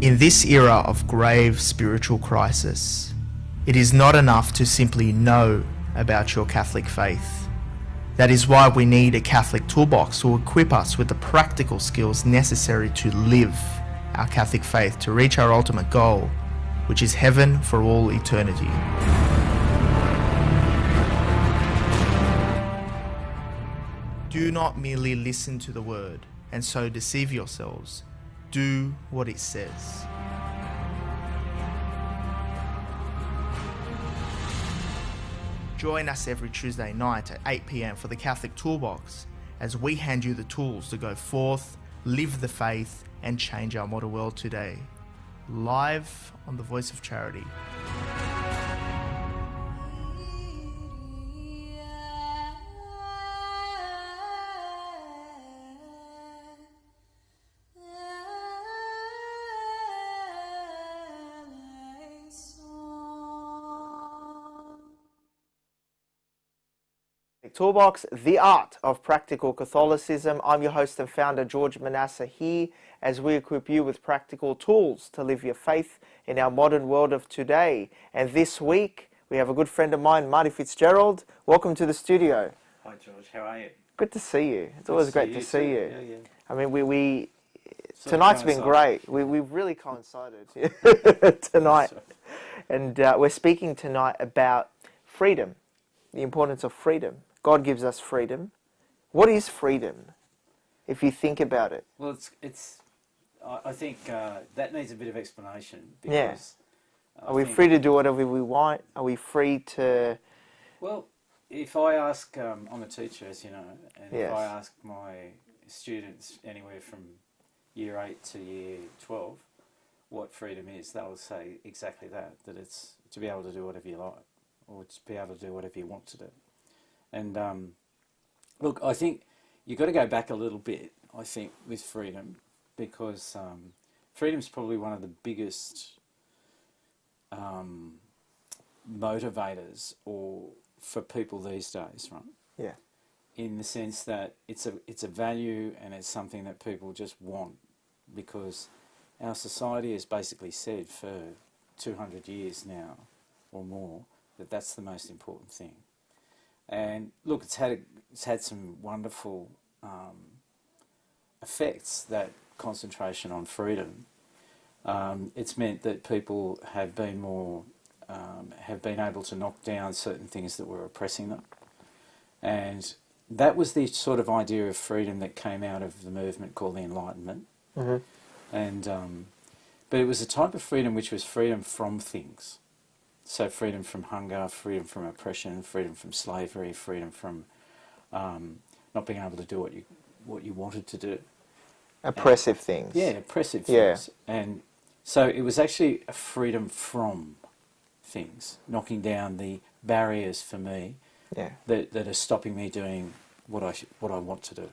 In this era of grave spiritual crisis, it is not enough to simply know about your Catholic faith. That is why we need a Catholic toolbox to equip us with the practical skills necessary to live our Catholic faith to reach our ultimate goal, which is heaven for all eternity. Do not merely listen to the word and so deceive yourselves. Do what it says. Join us every Tuesday night at 8 p.m. for the Catholic Toolbox as we hand you the tools to go forth, live the faith, and change our modern world today. Live on the Voice of Charity. Toolbox, the art of practical Catholicism. I'm your host and founder, George Manassa, here as we equip you with practical tools to live your faith in our modern world of today. And this week, we have a good friend of mine, Martin Fitzgerald. Welcome to the studio. Hi, George. How are you? Good to see you. It's always great to see you. Yeah. I mean, tonight's been great. We've really coincided tonight. And we're speaking tonight about freedom, the importance of freedom. God gives us freedom. What is freedom, if you think about it? Well, I think that needs a bit of explanation. Because Are we free to do whatever we want? Are we free to... Well, if I ask, I'm a teacher, as you know, and Yes. if I ask my students anywhere from year 8 to year 12 what freedom is, they'll say exactly that it's to be able to do whatever you like, or to be able to do whatever you want to do. And look, I think you've got to go back a little bit, I think, with freedom, because freedom's probably one of the biggest motivators for people these days, right? Yeah. In the sense that it's a value, and it's something that people just want, because our society has basically said for 200 years now or more that that's the most important thing. And look, it's had some wonderful effects, that concentration on freedom. It's meant that people have been more have been able to knock down certain things that were oppressing them, and that was the sort of idea of freedom that came out of the movement called the Enlightenment. Mm-hmm. And but it was a type of freedom which was freedom from things. So freedom from hunger, freedom from oppression, freedom from slavery, freedom from not being able to do what you wanted to do. Oppressive things. Yeah, oppressive Yeah. things. And so it was actually a freedom from things, knocking down the barriers for me Yeah. that are stopping me doing what I want to do.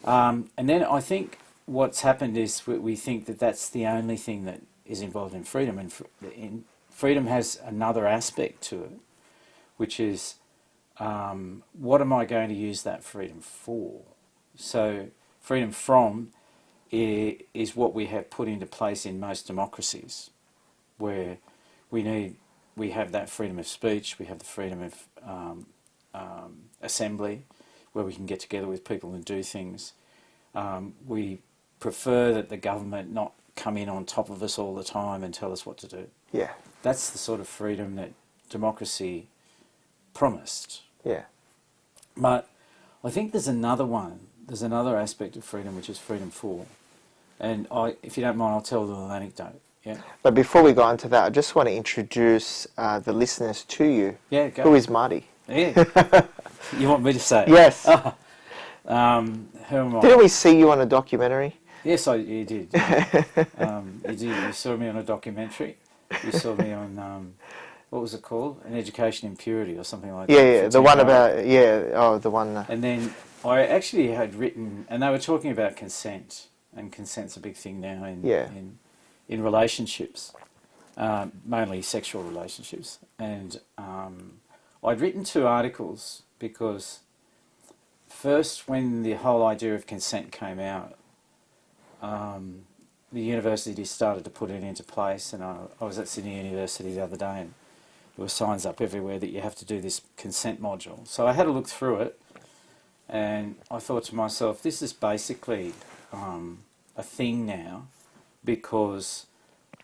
And then I think what's happened is we think that that's the only thing that is involved in freedom, and freedom has another aspect to it, which is what am I going to use that freedom for? So freedom from is what we have put into place in most democracies, where we have that freedom of speech, we have the freedom of assembly, where we can get together with people and do things. We prefer that the government not come in on top of us all the time and tell us what to do. Yeah. That's the sort of freedom that democracy promised. Yeah. But I think there's another one. There's another aspect of freedom, which is freedom for. And if you don't mind, I'll tell a little anecdote. Yeah. But before we go on to that, I just want to introduce the listeners to you. Yeah, go. Who is Marty? Yeah. You want me to say it? Yes. Oh. Who am I? Didn't we see you on a documentary? Yes, you did. You did. You saw me on a documentary. You saw me on, what was it called? An Education in Purity or something like that. Yeah, the one about, the one... And then I actually had written, and they were talking about consent, and consent's a big thing now in relationships, mainly sexual relationships. And I'd written 2 articles because first, when the whole idea of consent came out, the university started to put it into place, and I was at Sydney University the other day, and there were signs up everywhere that you have to do this consent module. So I had a look through it, and I thought to myself, this is basically a thing now because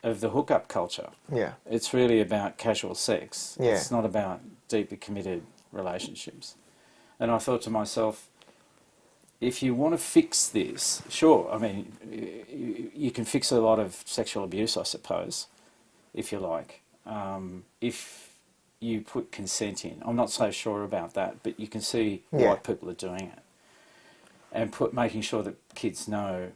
of the hookup culture. Yeah. It's really about casual sex. Yeah. It's not about deeply committed relationships. And I thought to myself, if you want to fix this, sure, I mean, you can fix a lot of sexual abuse, I suppose, if you like, if you put consent in. I'm not so sure about that, but you can see why people are doing it. And making sure that kids know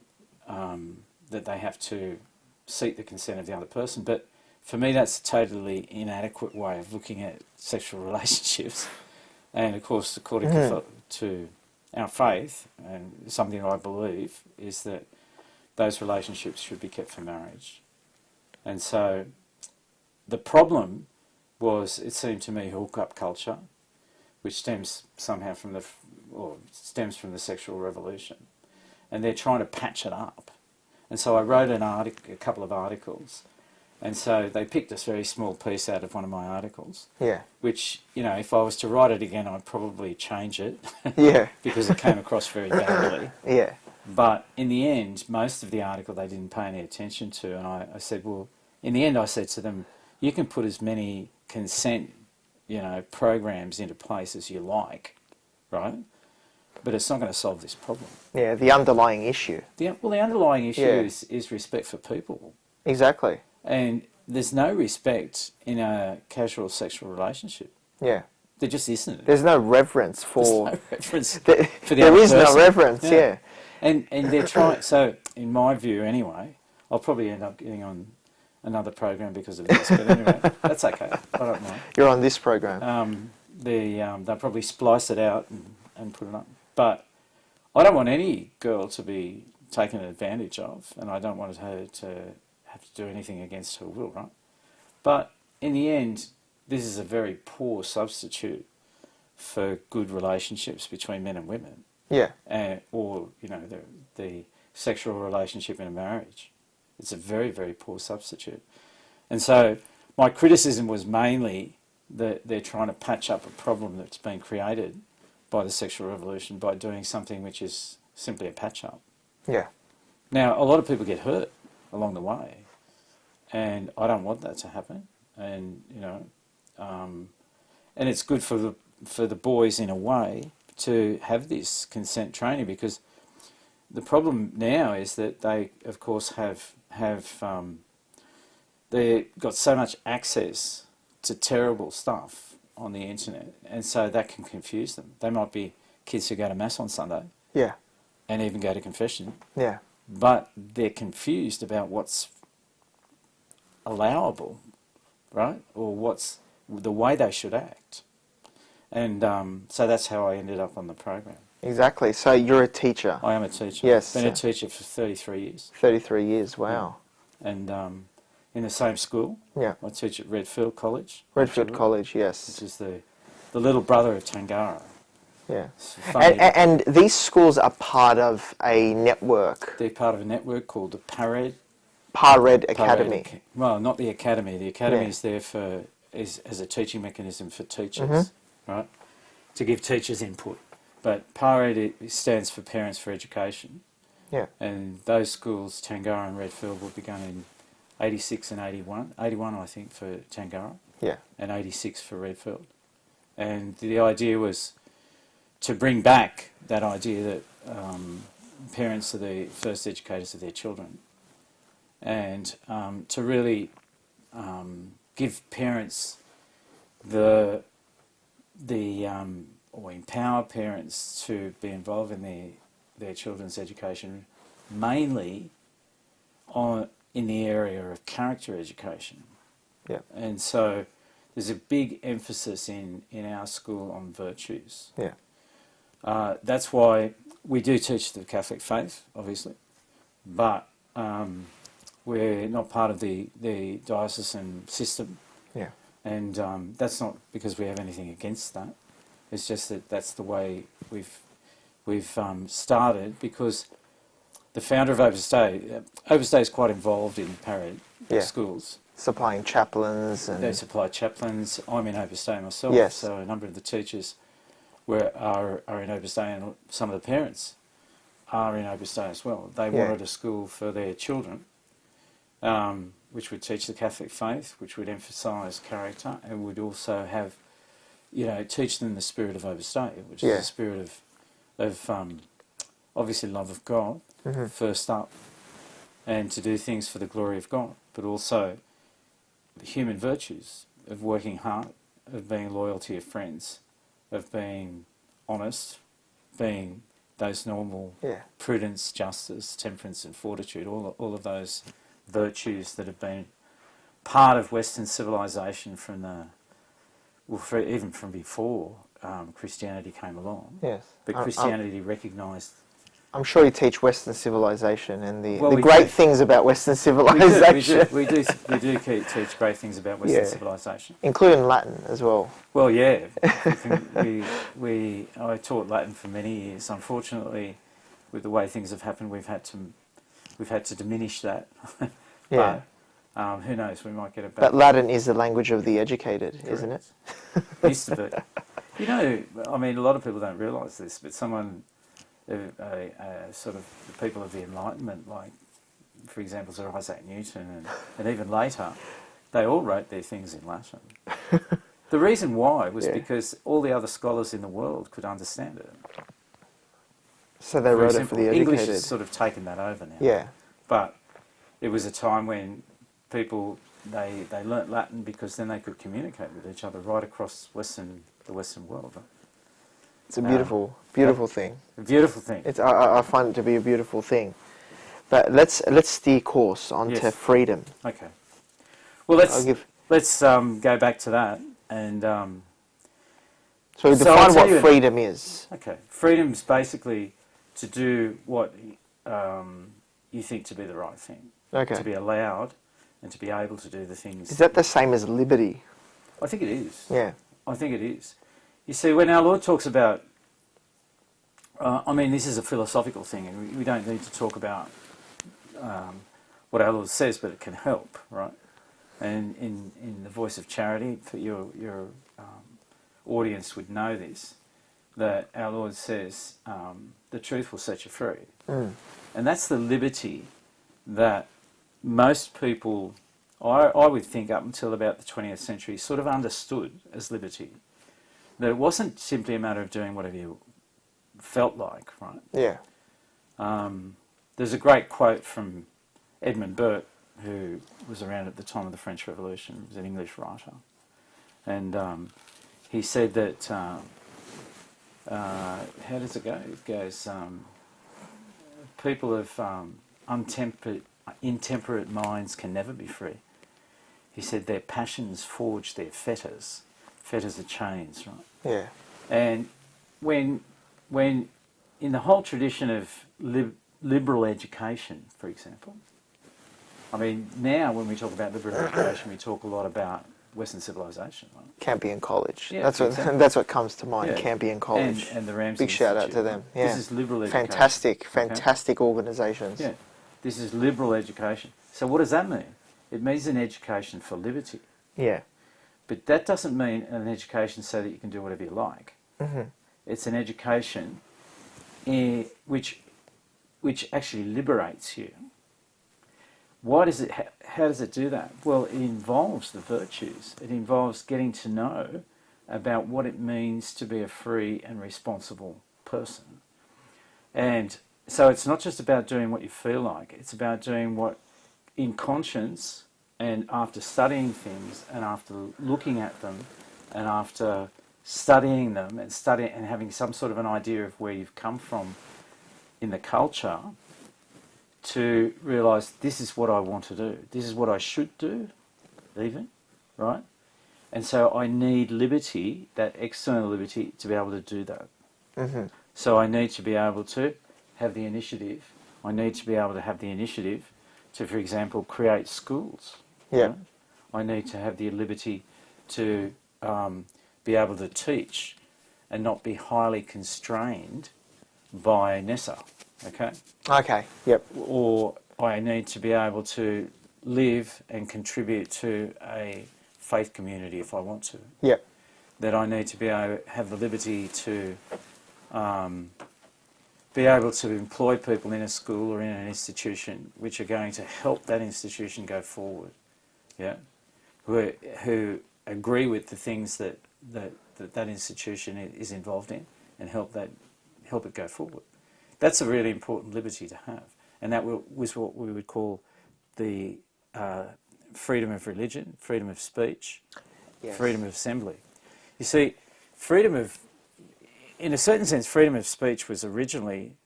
that they have to seek the consent of the other person. But for me, that's a totally inadequate way of looking at sexual relationships. And of course, according to our faith, and something I believe, is that those relationships should be kept for marriage. And so the problem was, it seemed to me, hookup culture, which stems somehow from the sexual revolution. And they're trying to patch it up. And so I wrote a couple of articles. And so they picked this very small piece out of one of my articles. Yeah. Which, if I was to write it again, I'd probably change it. Yeah. Because it came across very badly. Yeah. But in the end, most of the article they didn't pay any attention to. And I said, well, in the end I said to them, you can put as many consent, programs into place as you like, right? But it's not going to solve this problem. Yeah, the underlying issue. The underlying issue is respect for people. Exactly. And there's no respect in a casual sexual relationship. Yeah. There just isn't. There's no reverence for... There's no reverence for the other person. There is no reverence, yeah. And they're trying... So, in my view anyway, I'll probably end up getting on another program because of this. But anyway, that's okay. I don't mind. You're on this program. They'll probably splice it out and put it up. But I don't want any girl to be taken advantage of, and I don't want her to have to do anything against her will, right? But in the end, this is a very poor substitute for good relationships between men and women. Yeah. Or, the sexual relationship in a marriage. It's a very, very poor substitute. And so my criticism was mainly that they're trying to patch up a problem that's been created by the sexual revolution by doing something which is simply a patch-up. Yeah. Now, a lot of people get hurt along the way, and I don't want that to happen. And and it's good for the boys in a way to have this consent training, because the problem now is that they, of course, they've got so much access to terrible stuff on the internet, and so that can confuse them. They might be kids who go to Mass on Sunday Yeah. and even go to confession, Yeah. but they're confused about what's allowable, right, or what's the way they should act. And so that's how I ended up on the program. Exactly. So you're a teacher. I am a teacher. Yes. Been a teacher for 33 years. 33 years. Wow. Yeah. And in the same school. Yeah. I teach at Redfield College. Redfield College. Yes. Which is the little brother of Tangara. Yeah. And these schools are part of a network. They're part of a network called the Pared Academy. Well, not the academy. The academy is there as a teaching mechanism for teachers, right? To give teachers input. But Pared stands for Parents for Education. Yeah. And those schools, Tangara and Redfield, were begun in 86 and 81. 81, I think, for Tangara. Yeah. And 86 for Redfield. And the idea was to bring back that idea that parents are the first educators of their children, and to really give parents or empower parents to be involved in their children's education, mainly in the area of character education. Yeah. And so there's a big emphasis in our school on virtues. Yeah. That's why we do teach the Catholic faith, obviously, but we're not part of the diocesan system. Yeah. And that's not because we have anything against that. It's just that that's the way we've started, because the founder of Overstay is quite involved in Pared schools. Supplying chaplains. They supply chaplains. I'm in Overstay myself, Yes. so a number of the teachers are in Overstay, and some of the parents are in Overstay as well. They wanted a school for their children, which would teach the Catholic faith, which would emphasise character, and would also have, teach them the spirit of Overstay, which is the spirit of obviously love of God, first up, and to do things for the glory of God, but also the human virtues of working hard, of being loyal to your friends, of being honest, being those normal prudence, justice, temperance and fortitude, all of those virtues that have been part of Western civilization from even from before Christianity came along. Yes. But Christianity recognised... I'm sure you teach Western civilization and the we great do. things about Western civilization. We do teach great things about Western civilization, including Latin as well. Well, yeah, I taught Latin for many years. Unfortunately, with the way things have happened, we've had to diminish that. Yeah. But who knows? We might get it back. But Latin is the language of the educated, isn't it? It used to be. I mean, a lot of people don't realise this, but sort of the people of the Enlightenment, like, for example, Sir Isaac Newton and even later, they all wrote their things in Latin. The reason why was because all the other scholars in the world could understand it. So they wrote it for the educated. English has sort of taken that over now. Yeah. But it was a time when people, they learnt Latin because then they could communicate with each other right across the Western world. Right? It's a beautiful thing. A beautiful thing. I find it to be a beautiful thing. But let's steer course onto freedom. Okay. Well, let's go back to that and. So define what freedom is. Okay, freedom is basically to do what you think to be the right thing. Okay. To be allowed and to be able to do the things. Is that the same as liberty? I think it is. Yeah. I think it is. You see, when our Lord talks about, this is a philosophical thing, and we don't need to talk about what our Lord says, but it can help, right? And in the voice of charity, for your audience would know this, that our Lord says, the truth will set you free. Mm. And that's the liberty that most people, I would think up until about the 20th century, sort of understood as liberty. That it wasn't simply a matter of doing whatever you felt like, right? Yeah. There's a great quote from Edmund Burke, who was around at the time of the French Revolution. He was an English writer. And he said that, how does it go? It goes, people of intemperate minds can never be free. He said their passions forge their fetters. Fetters are chains, right? Yeah. And when in the whole tradition of liberal education, for example, I mean, now when we talk about liberal education, we talk a lot about Western civilization, right? Campion College. Yeah, that's exactly. That's what comes to mind. Yeah. Campion College. And the Ramsey Big shout out Institute, to them. right? Yeah. This is liberal education. Fantastic organisations. Yeah. This is liberal education. So what does that mean? It means an education for liberty. Yeah. But that doesn't mean an education so that you can do whatever you like. Mm-hmm. It's an education which actually liberates you. Why does it? How does it do that? Well, it involves the virtues. It involves getting to know about what it means to be a free and responsible person. And so it's not just about doing what you feel like. It's about doing what, in conscience, and after studying things, and after looking at them, and after studying them, and having some sort of an idea of where you've come from in the culture, to realise this is what I want to do. This is what I should do, even, right? And so I need liberty, that external liberty, to be able to do that. Mm-hmm. So I need to be able to have the initiative. I need to be able to have the initiative to, for example, create schools. Yeah. Right? I need to have the liberty to be able to teach and not be highly constrained by Nessa. Okay? Okay, yep. Or I need to be able to live and contribute to a faith community if I want to. Yep. That I need to be able to have the liberty to be able to employ people in a school or in an institution which are going to help that institution go forward. Yeah? Who agree with the things that institution is involved in and help it go forward. That's a really important liberty to have, and that was what we would call the freedom of religion, freedom of speech, Yes. freedom of assembly. You see, in a certain sense, freedom of speech was originally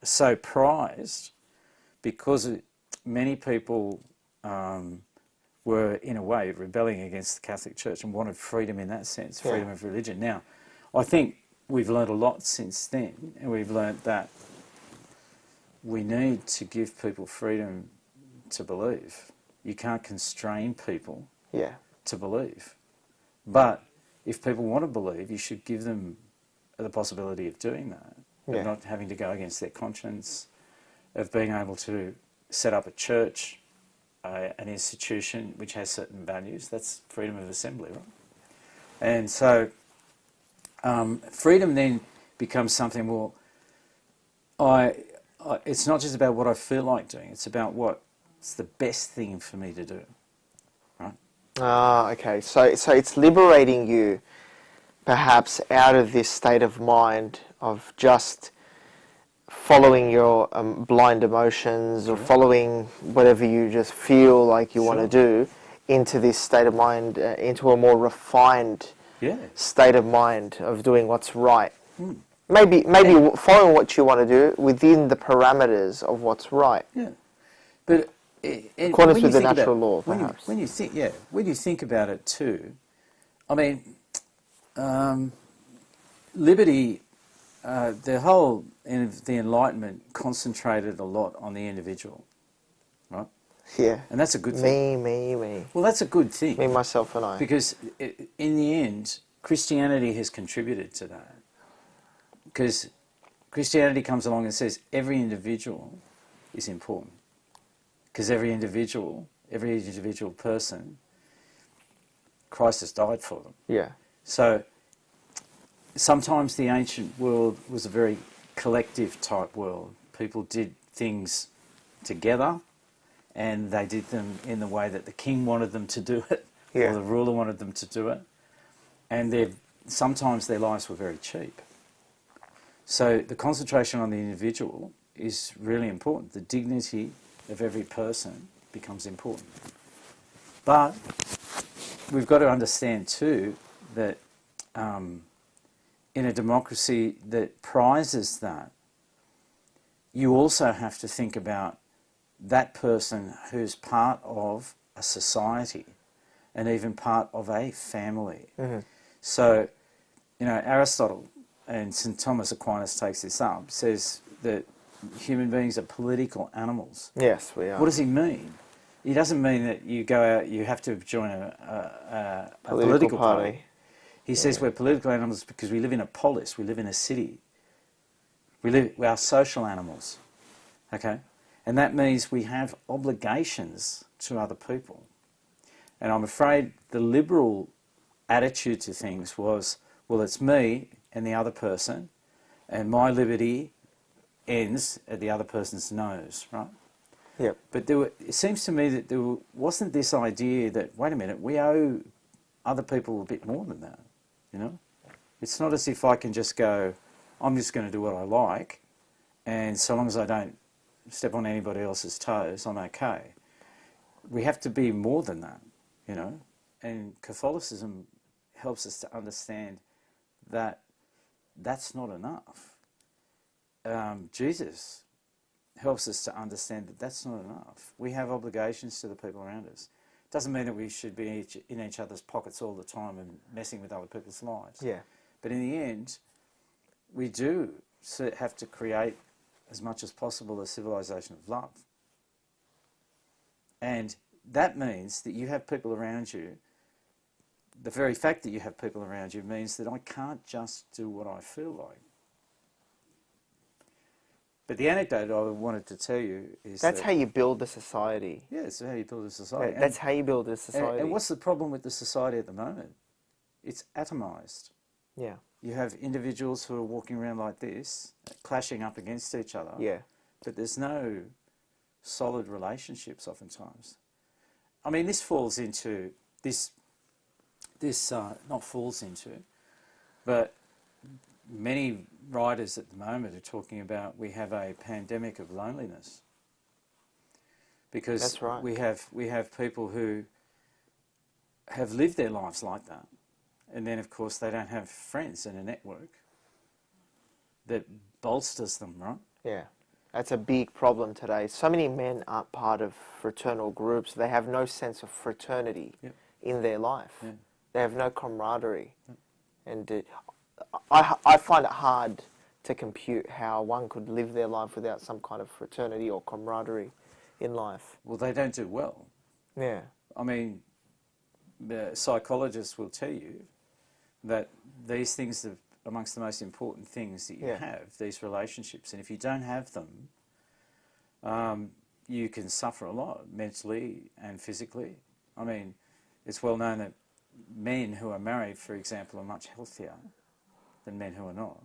so prized because many people were, in a way, rebelling against the Catholic Church and wanted freedom in that sense, freedom of religion. Now, I think we've learned a lot since then, and we've learned that we need to give people freedom to believe. You can't constrain people to believe. But if people want to believe, you should give them the possibility of doing that, of not having to go against their conscience, of being able to set up a church, an institution which has certain values. That's freedom of assembly, right? And so freedom then becomes something, well, it's not just about what I feel like doing, it's about what's the best thing for me to do, right? Ah, okay. So it's liberating you, perhaps, out of this state of mind of just following your blind emotions or following whatever you just feel like you want to do, into this state of mind, into a more refined state of mind of doing what's right. Maybe following what you want to do within the parameters of what's right. Yeah, but accordance with the natural law, perhaps. When you think about it too, I mean, liberty, the Enlightenment concentrated a lot on the individual, right? Yeah. And that's a good thing. Me. Well, that's a good thing. Me, myself, and I. Because in the end, Christianity has contributed to that. Because Christianity comes along and says every individual is important. Because every individual person, Christ has died for them. Yeah. So sometimes the ancient world was a very collective type world. People did things together, and they did them in the way that the king wanted them to do it, or the ruler wanted them to do it. And sometimes their lives were very cheap. So the concentration on the individual is really important. The dignity of every person becomes important. But we've got to understand too that in a democracy that prizes that, you also have to think about that person who's part of a society and even part of a family. Mm-hmm. So, you know, Aristotle and St. Thomas Aquinas takes this up, says that human beings are political animals. Yes, we are. What does he mean? He doesn't mean that you go out, you have to join a political party. He says we're political animals because we live in a polis, we live in a city. We are social animals, okay? And that means we have obligations to other people. And I'm afraid the liberal attitude to things was, well, it's me and the other person, and my liberty ends at the other person's nose, right? Yep. But it seems to me that there wasn't this idea that, wait a minute, we owe other people a bit more than that, you know? It's not as if I can just go, I'm just going to do what I like, and so long as I don't step on anybody else's toes, I'm okay. We have to be more than that, you know? And Catholicism helps us to understand that that's not enough. Jesus helps us to understand that that's not enough. We have obligations to the people around us. Doesn't mean that we should be in each other's pockets all the time and messing with other people's lives. Yeah. But in the end, we do have to create, as much as possible, a civilization of love. And that means that you have people around you. The very fact that you have people around you means that I can't just do what I feel like. But the anecdote I wanted to tell you is that's how you build a society. Yeah, it's how you build a society. That's how you build a society. And what's the problem with the society at the moment? It's atomized. Yeah. You have individuals who are walking around like this, clashing up against each other. Yeah. But there's no solid relationships oftentimes. I mean, this falls into not falls into, but many writers at the moment are talking about we have a pandemic of loneliness. Because that's right. we have people who have lived their lives like that. And then, of course, they don't have friends and a network that bolsters them, right? Yeah, that's a big problem today. So many men aren't part of fraternal groups. They have no sense of fraternity in their life. Yeah. They have no camaraderie. And I find it hard to compute how one could live their life without some kind of fraternity or camaraderie in life. Well, they don't do well. Yeah. I mean, the psychologists will tell you that these things are amongst the most important things that you have, these relationships. And if you don't have them, you can suffer a lot, mentally and physically. I mean, it's well known that men who are married, for example, are much healthier than men who are not,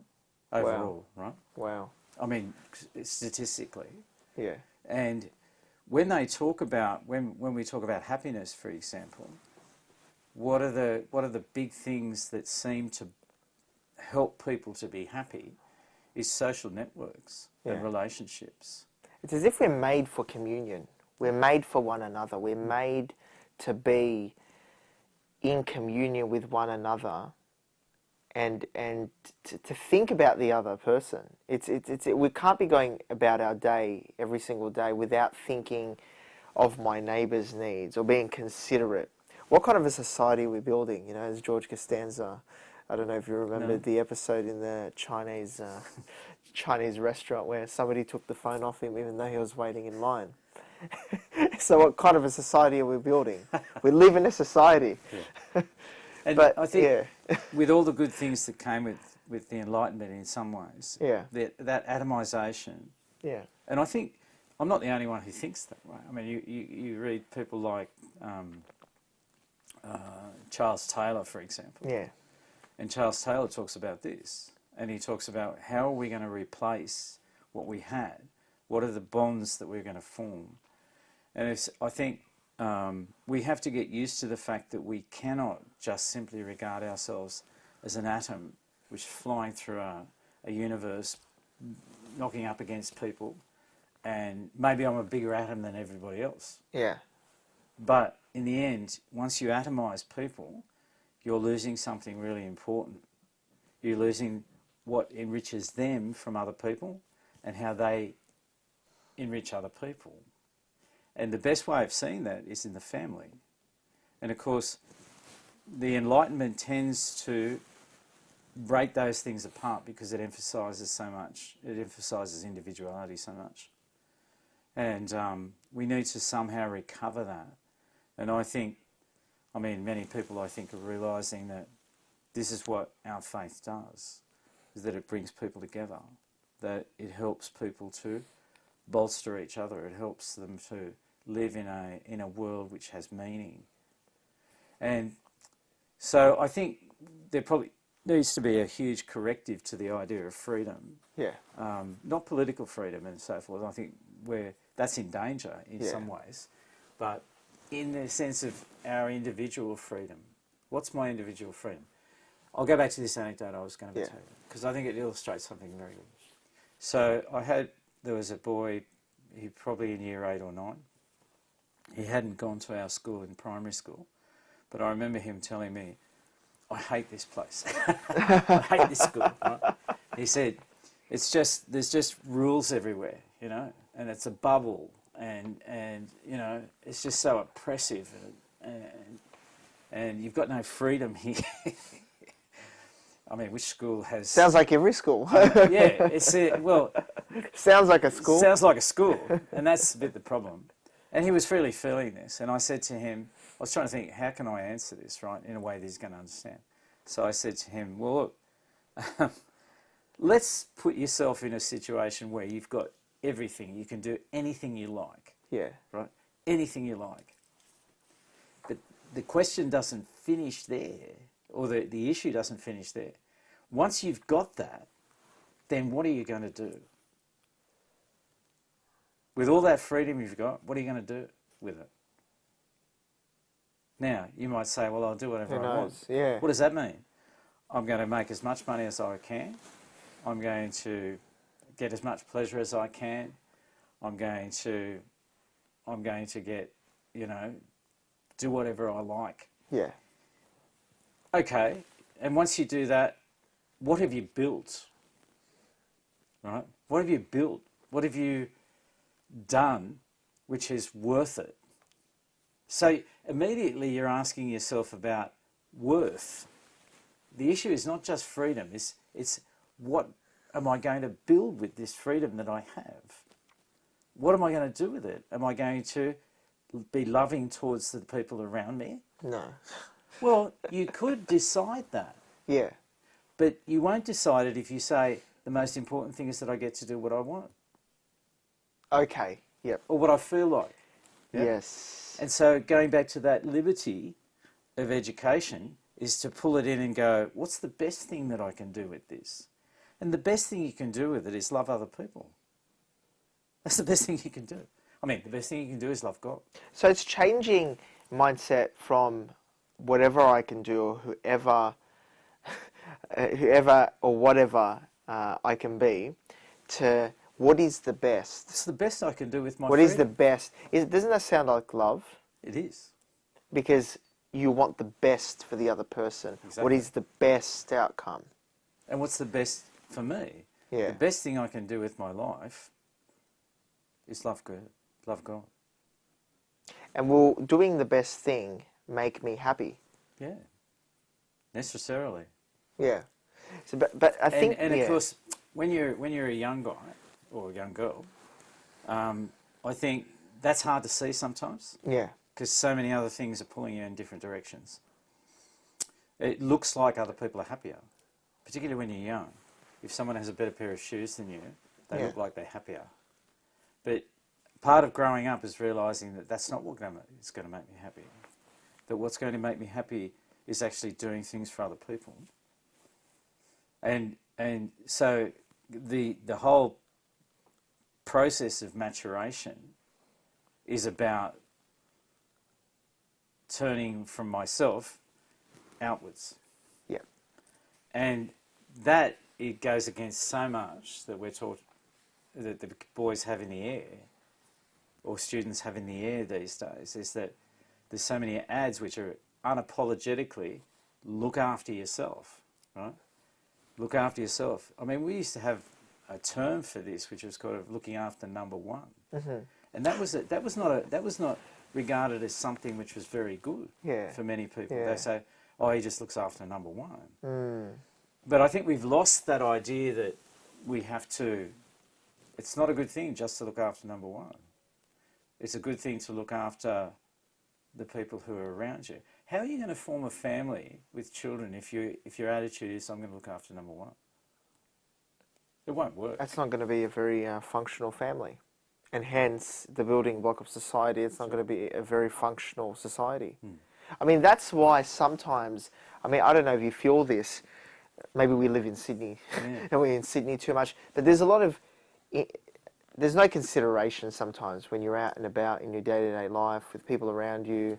overall, right? Wow. I mean, statistically. Yeah. And when they talk about, when we talk about happiness, for example, what are the big things that seem to help people to be happy is social networks and relationships. It's as if we're made for communion. We're made for one another. We're made to be in communion with one another and to think about the other person. We can't be going about our day every single day without thinking of my neighbour's needs or being considerate. What kind of a society are we building? You know, as George Costanza, I don't know if you remember the episode in the Chinese restaurant where somebody took the phone off him even though he was waiting in line. So what kind of a society are we building? We live in a society. Yeah. And but, I think with all the good things that came with the Enlightenment in some ways, that atomisation, and I think I'm not the only one who thinks that way. I mean, you read people like Charles Taylor, for example. Yeah. And Charles Taylor talks about this, and he talks about how are we going to replace what we had? What are the bonds that we're going to form? And I think we have to get used to the fact that we cannot just simply regard ourselves as an atom which is flying through a universe, knocking up against people, and maybe I'm a bigger atom than everybody else. Yeah. But in the end, once you atomise people, you're losing something really important. You're losing what enriches them from other people and how they enrich other people. And the best way of seeing that is in the family. And of course, the Enlightenment tends to break those things apart because it emphasises so much. It emphasises individuality so much. And we need to somehow recover that. And I think, I mean, many people I think are realising that this is what our faith does, is that it brings people together, that it helps people to bolster each other, it helps them to live in a world which has meaning. And so I think there probably needs to be a huge corrective to the idea of freedom. Yeah. Not political freedom and so forth. I think that's in danger in some ways. But in the sense of our individual freedom, what's my individual freedom? I'll go back to this anecdote I was going to tell you, because I think it illustrates something very good. So there was a boy, he probably in year 8 or 9. He hadn't gone to our school in primary school, but I remember him telling me, I hate this place. I hate this school. Right? He said, there's just rules everywhere, you know, and it's a bubble, and you know, it's just so oppressive, and you've got no freedom here. I mean, which school has... Sounds like every school. Yeah, well... Sounds like a school. Sounds like a school, and that's a bit the problem. And he was really feeling this, and I said to him, I was trying to think, how can I answer this, right, in a way that he's going to understand? So I said to him, well, look, let's put yourself in a situation where you've got everything. You can do anything you like. Yeah. Right? Anything you like. But the question doesn't finish there, or the issue doesn't finish there. Once you've got that, then what are you going to do? With all that freedom you've got, what are you going to do with it? Now, you might say, well, I'll do whatever I want. Yeah. What does that mean? I'm going to make as much money as I can. I'm going to get as much pleasure as I can. I'm going to get, you know, do whatever I like. Yeah. Okay, and once you do that, what have you built? Right? What have you built? What have you done which is worth it? So immediately you're asking yourself about worth. The issue is not just freedom, it's what am I going to build with this freedom that I have? What am I going to do with it? Am I going to be loving towards the people around me? No. Well, you could decide that. Yeah. But you won't decide it if you say, the most important thing is that I get to do what I want. Okay, yep. Or what I feel like. Yeah? Yes. And so going back to that liberty of education is to pull it in and go, what's the best thing that I can do with this? And the best thing you can do with it is love other people. That's the best thing you can do. I mean, the best thing you can do is love God. So it's changing mindset from whatever I can do or whoever or whatever I can be to what is the best. It's the best I can do with my What freedom. is the best? Doesn't that sound like love? It is. Because you want the best for the other person. Exactly. What is the best outcome? And what's the best for me? Yeah. The best thing I can do with my life is love God. Love God. And will doing the best thing make me happy? Yeah. Necessarily. Yeah. So, but I think, and of course, when you're a young guy or a young girl, I think that's hard to see sometimes. Yeah. Because so many other things are pulling you in different directions. It looks like other people are happier, particularly when you're young. If someone has a better pair of shoes than you, they look like they're happier. But part of growing up is realising that that's not what is going to make me happy. That what's going to make me happy is actually doing things for other people. And so the whole process of maturation is about turning from myself outwards. Yeah. And that it goes against so much that we're taught, that the boys have in the air, or students have in the air these days, is that there's so many ads which are unapologetically look after yourself, right? Look after yourself. I mean, we used to have a term for this, which was called looking after number one, and that was not regarded as something which was very good for many people. They say, "Oh, he just looks after number one." But I think we've lost that idea that we have to. It's not a good thing just to look after number one. It's a good thing to look after the people who are around you. How are you going to form a family with children if your attitude is, I'm going to look after number one? It won't work. That's not going to be a very functional family. And hence, the building block of society, it's not going to be a very functional society. I mean, that's why sometimes, I mean, I don't know if you feel this, maybe we live in Sydney, and we're in Sydney too much, but there's a lot of, there's no consideration sometimes when you're out and about in your day-to-day life with people around you,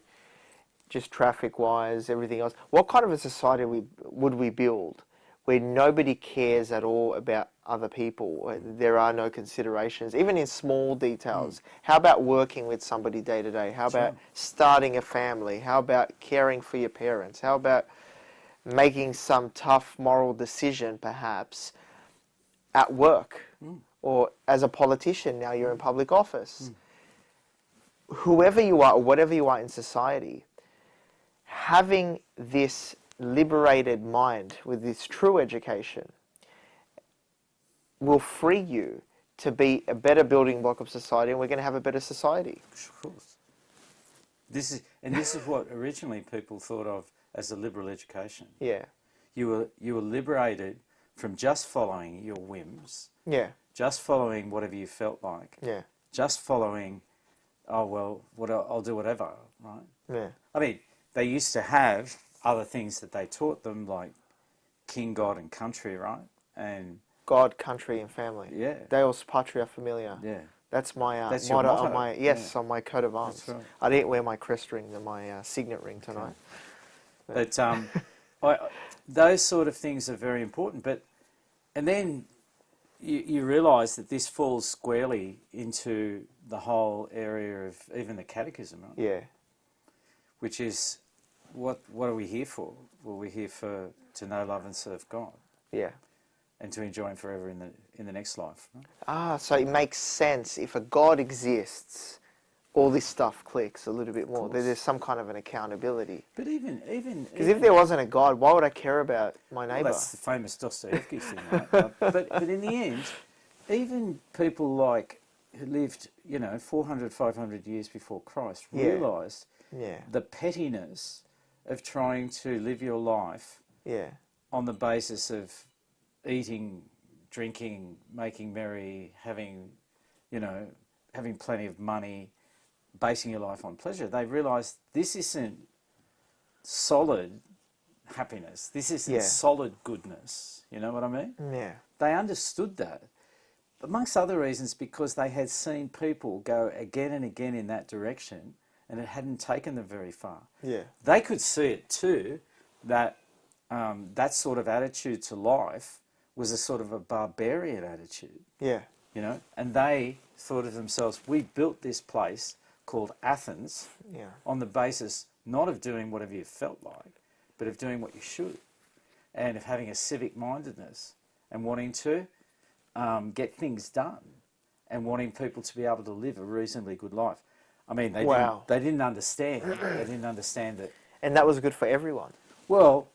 just traffic-wise, everything else. What kind of a society would we build where nobody cares at all about other people? There are no considerations, even in small details. How about working with somebody day-to-day? How about starting a family? How about caring for your parents? How about making some tough moral decision, perhaps, at work? Or as a politician, now you're in public office. Whoever you are, or whatever you are in society, having this liberated mind with this true education will free you to be a better building block of society, and we're going to have a better society. Of course. This is what originally people thought of as a liberal education. Yeah. You were liberated from just following your whims. Yeah. Just following whatever you felt like. Yeah. Just following, oh well, I'll do whatever, right? Yeah. I mean, they used to have other things that they taught them, like king, God, and country, right? And God, country, and family. Yeah. Deus, patria, familia. Yeah. that's my That's motto, your motto. on my on my coat of arms. That's right. I didn't wear my crest ring and my signet ring tonight. Okay. But those sort of things are very important. And then you realise that this falls squarely into the whole area of even the catechism, right? Yeah. Which is, what are we here for? Well, we're here to know, love and serve God. Yeah. And to enjoy Him forever in the next life. Right? Ah, so it makes sense. If a God exists, all this stuff clicks a little bit more. There's some kind of an accountability. But even because if there wasn't a God, why would I care about my neighbour? Well, that's the famous Dostoevsky thing, right? but in the end, even people like who lived, 400, 500 years before Christ realised the pettiness of trying to live your life on the basis of eating, drinking, making merry, having plenty of money, basing your life on pleasure. They realised this isn't solid happiness. This isn't solid goodness. You know what I mean? Yeah. They understood that. Amongst other reasons, because they had seen people go again and again in that direction, and it hadn't taken them very far. Yeah. They could see it too, that that sort of attitude to life was a sort of a barbarian attitude. Yeah. And they thought of themselves, we built this place called Athens on the basis not of doing whatever you felt like, but of doing what you should, and of having a civic mindedness and wanting to get things done and wanting people to be able to live a reasonably good life. I mean, they didn't understand. They didn't understand that. And that was good for everyone. Well,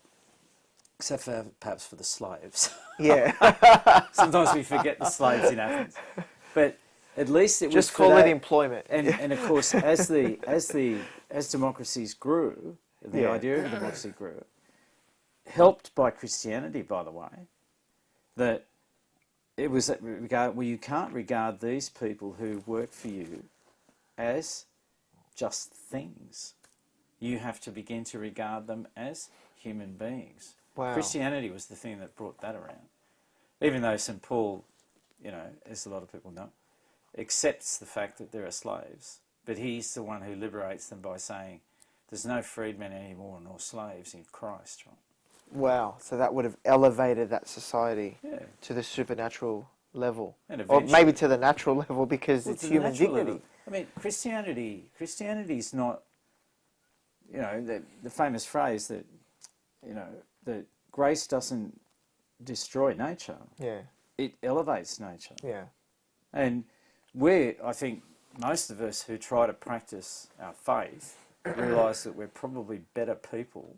except for perhaps for the slaves. Yeah. Sometimes we forget the slaves in Athens, but at least it was just call it employment. And of course, as democracies grew, the idea of democracy grew, helped by Christianity, by the way, that it was that regard. Well, you can't regard these people who work for you as just things. You have to begin to regard them as human beings. Wow. Christianity was the thing that brought that around. Even though St. Paul, as a lot of people know, accepts the fact that there are slaves, but he's the one who liberates them by saying there's no freedmen anymore nor slaves in Christ. Right? Wow. So that would have elevated that society to the supernatural level. And or maybe to the natural level, because it's human dignity. Level. I mean, Christianity's not, the famous phrase that you know, that grace doesn't destroy nature. Yeah. It elevates nature. Yeah. And I think most of us who try to practice our faith realise that we're probably better people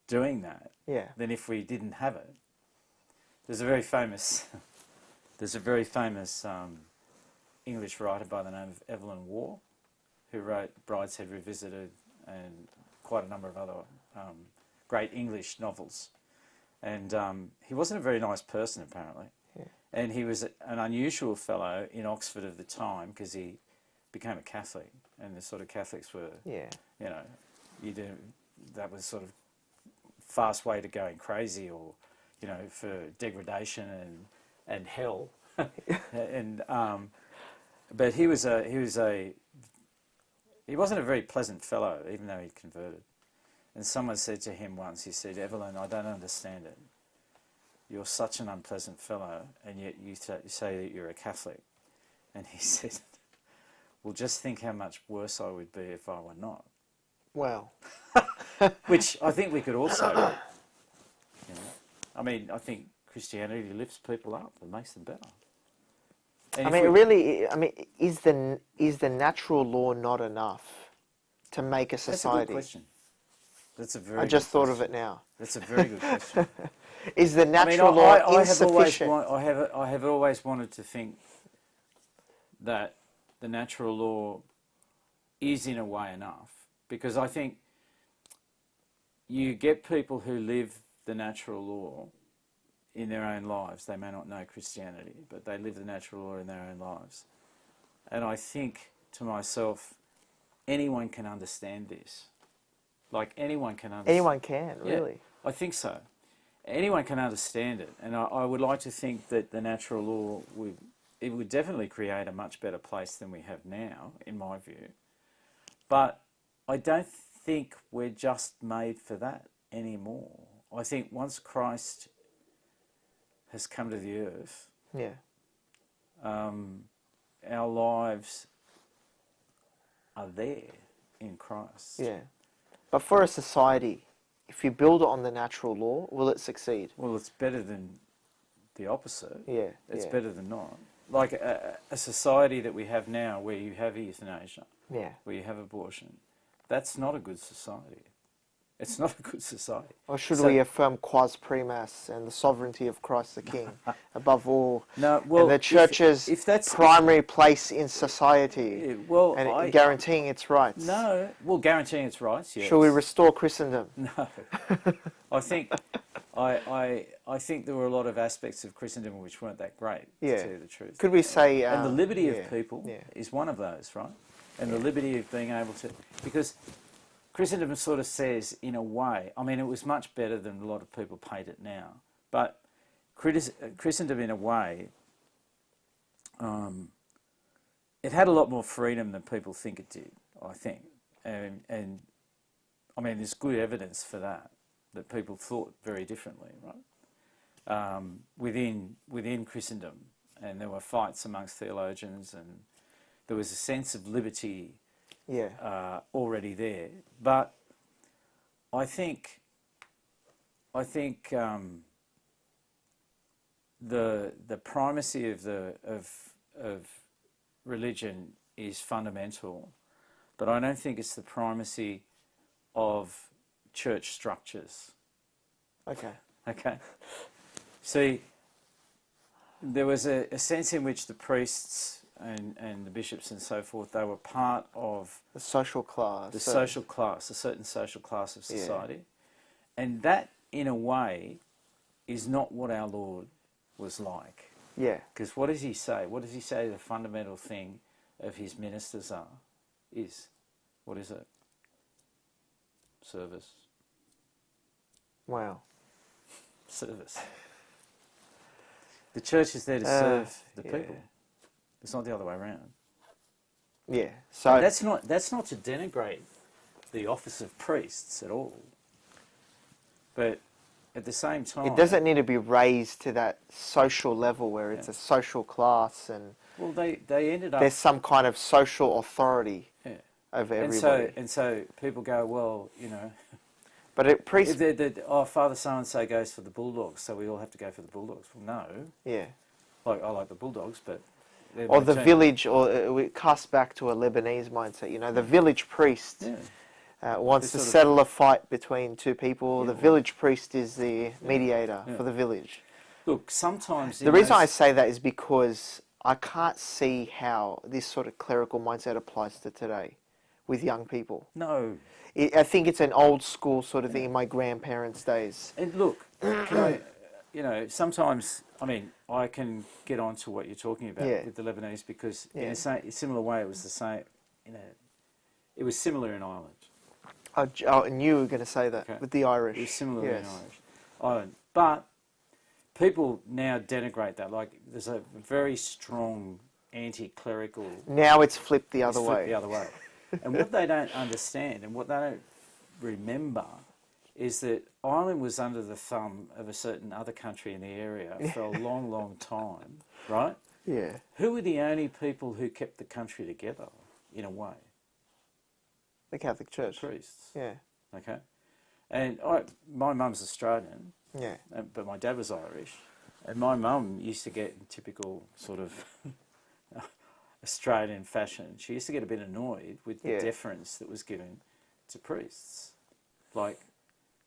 doing that than if we didn't have it. There's a very famous English writer by the name of Evelyn Waugh, who wrote Brideshead Revisited and quite a number of other great English novels. And he wasn't a very nice person, apparently. Yeah. And he was an unusual fellow in Oxford of the time because he became a Catholic. And the sort of Catholics were, you know, that was sort of fast way to going crazy, or, you know, for degradation and hell. And but he wasn't a very pleasant fellow, even though he'd converted. And someone said to him once, he said, "Evelyn, I don't understand it. You're such an unpleasant fellow, and yet you say that you're a Catholic." And he said, "Well, just think how much worse I would be if I were not." Well. Which I think we could also, you know, I mean, I think Christianity lifts people up and makes them better. And is the natural law not enough to make a society? That's a good question. That's a very. I just thought of it now. That's a very good question. Is the natural law insufficient? I have always wanted to think that the natural law is in a way enough, because I think you get people who live the natural law in their own lives. They may not know Christianity, but they live the natural law in their own lives. And I think to myself, anyone can understand this. Like, anyone can understand. Anyone can, really? Yeah, I think so. Anyone can understand it. And I would like to think that the natural law would definitely create a much better place than we have now, in my view. But I don't think we're just made for that anymore. I think once Christ has come to the earth, our lives are there in Christ. Yeah. But for a society, if you build it on the natural law, will it succeed? Well, it's better than the opposite. Yeah. It's better than not. Like a society that we have now, where you have euthanasia, where you have abortion, that's not a good society. It's not a good society. Or should we affirm quas primas and the sovereignty of Christ the King above all, and the Church's primary place in society, guaranteeing its rights? No, well, guaranteeing its rights, yes. Shall we restore Christendom? No. I think there were a lot of aspects of Christendom which weren't that great, to tell you the truth. Could we say... and the liberty of people is one of those, right? And the liberty of being able to... Because Christendom sort of says, in a way, I mean, it was much better than a lot of people paint it now, but Christendom, in a way, it had a lot more freedom than people think it did, I think. And I mean, there's good evidence for that people thought very differently, right? Within Christendom, and there were fights amongst theologians, and there was a sense of liberty already there. But I think the primacy of religion is fundamental, but I don't think it's the primacy of church structures. Okay. See, there was a sense in which the priests and the bishops and so forth, they were part of the social class. A certain social class of society. And that, in a way, is not what our Lord was like. Yeah. Because what does he say? What does he say the fundamental thing of his ministers is? What is it? Service. Wow. Service. The church is there to serve the people. It's not the other way around. Yeah. So and that's not to denigrate the office of priests at all. But at the same time, it doesn't need to be raised to that social level where it's a social class and they ended up, there's some kind of social authority over everybody. And so people go, well, you know, But priests... Father so-and-so goes for the Bulldogs, so we all have to go for the Bulldogs. Well, no. Yeah. Like, I like the Bulldogs, but... Or the village, or we cast back to a Lebanese mindset, you know, the village priest wants to settle a fight between two people. Yeah, the village priest is the mediator for the village. Look, sometimes... The reason I say that is because I can't see how this sort of clerical mindset applies to today with young people. No. I think it's an old school sort of thing in my grandparents' days. And look, can I... You know, sometimes, I mean, I can get on to what you're talking about with the Lebanese because in a similar way it was the same, it was similar in Ireland. I knew you were going to say that with the Irish. It was similar in Ireland. But people now denigrate that. Like, there's a very strong anti-clerical... Now it's flipped the other way. And what they don't understand and what they don't remember is that Ireland was under the thumb of a certain other country in the area for a long, long time, right? Yeah. Who were the only people who kept the country together, in a way? The Catholic Church. The priests. Yeah. Okay. And my mum's Australian, yeah, but my dad was Irish, and my mum used to get in typical sort of Australian fashion. She used to get a bit annoyed with the deference that was given to priests, like...